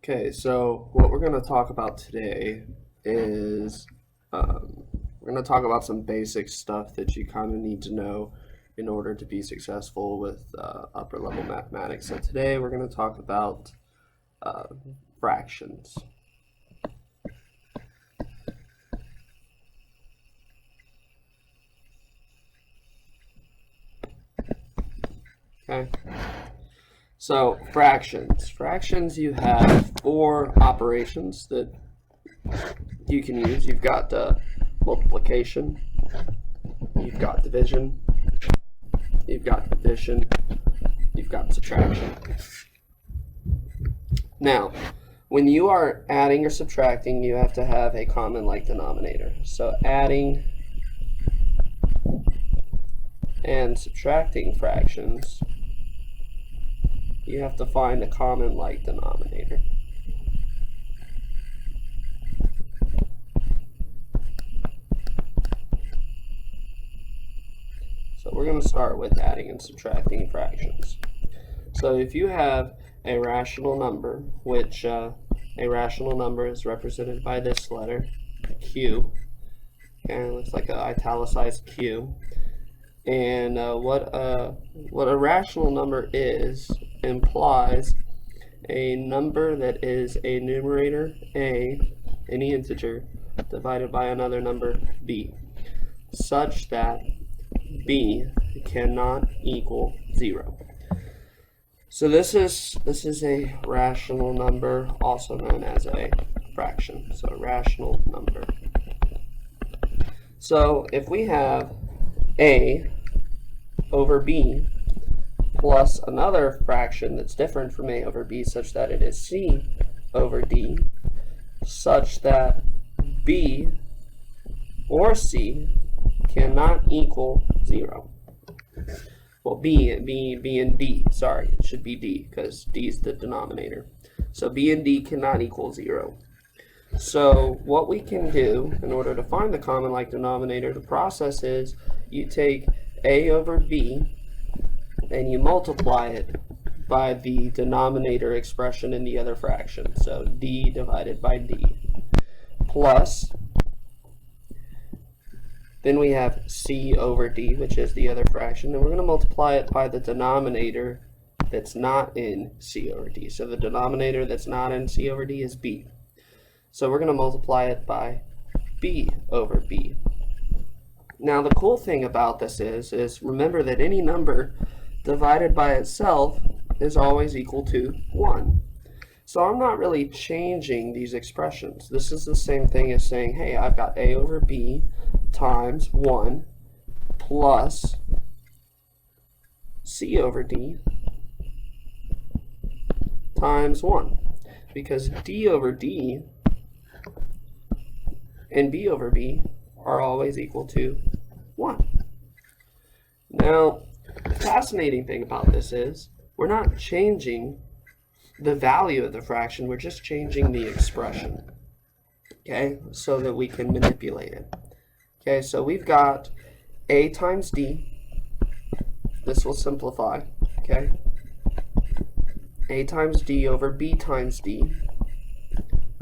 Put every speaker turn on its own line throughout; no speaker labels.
Okay, so what we're going to talk about today is we're going to talk about some basic stuff that you kind of need to know in order to be successful with upper level mathematics. So today we're going to talk about uh, fractions. Okay. So fractions. Fractions, you have four operations that you can use. You've got multiplication, you've got division, you've got addition, you've got subtraction. Now, when you are adding or subtracting, you have to have a common like denominator. So adding and subtracting fractions, you have to find a common like denominator. So we're going to start with adding and subtracting fractions. So if you have a rational number, which a rational number is represented by this letter, Q, and it looks like an italicized Q. And what a rational number is implies a number that is a numerator A, any integer, divided by another number B, such that B cannot equal 0. So this is a rational number, also known as a fraction. So a rational number. So if we have A over B plus another fraction that's different from A over B, such that it is C over D, such that B or C cannot equal 0. Well, B and D, sorry, it should be D because D is the denominator. So B and D cannot equal 0. So what we can do in order to find the common like denominator, the process is you take A over B and you multiply it by the denominator expression in the other fraction. So D divided by D plus, then we have C over D, which is the other fraction, and we're going to multiply it by the denominator that's not in C over D. So the denominator that's not in C over D is B. So we're going to multiply it by B over B. Now the cool thing about this is remember that any number divided by itself is always equal to 1. So I'm not really changing these expressions. This is the same thing as saying, hey, I've got A over B times 1 plus C over D times 1. Because D over D and B over B are always equal to 1. Now, the fascinating thing about this is we're not changing the value of the fraction, we're just changing the expression, okay, so that we can manipulate it. Okay, so we've got A times D, this will simplify, okay, A times D over B times D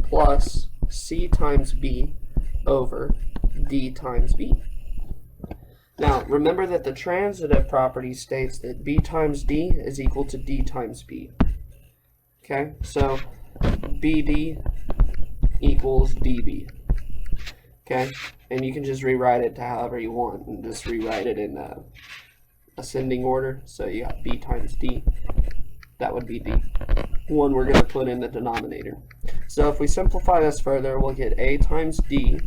plus C times B over D times B. Now, remember that the transitive property states that B times D is equal to D times B. Okay, so BD equals DB. Okay, and you can just rewrite it to however you want and just rewrite it in ascending order. So you got B times D, that would be D. One we're going to put in the denominator. So if we simplify this further, we'll get A times D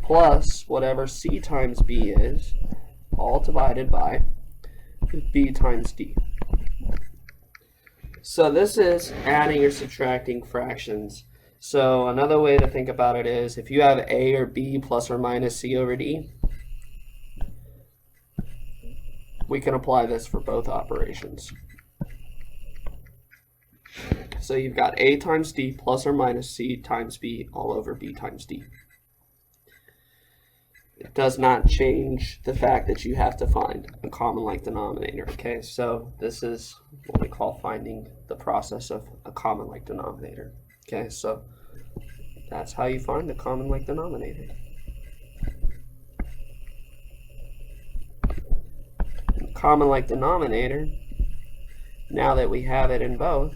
plus whatever C times B is, all divided by B times D. So this is adding or subtracting fractions. So another way to think about it is if you have A or B plus or minus C over D, we can apply this for both operations. So you've got A times D plus or minus C times B all over B times D. It does not change the fact that you have to find a common like denominator, okay? So this is what we call finding the process of a common like denominator. Okay, so that's how you find the common like denominator. The common like denominator, now that we have it in both,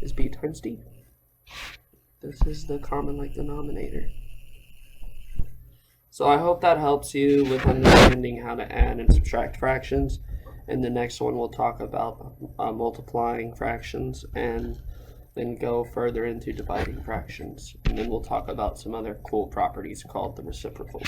is b times d. This is the common like denominator. So I hope that helps you with understanding how to add and subtract fractions. In the next one, we'll talk about multiplying fractions and then go further into dividing fractions. And then we'll talk about some other cool properties called the reciprocal.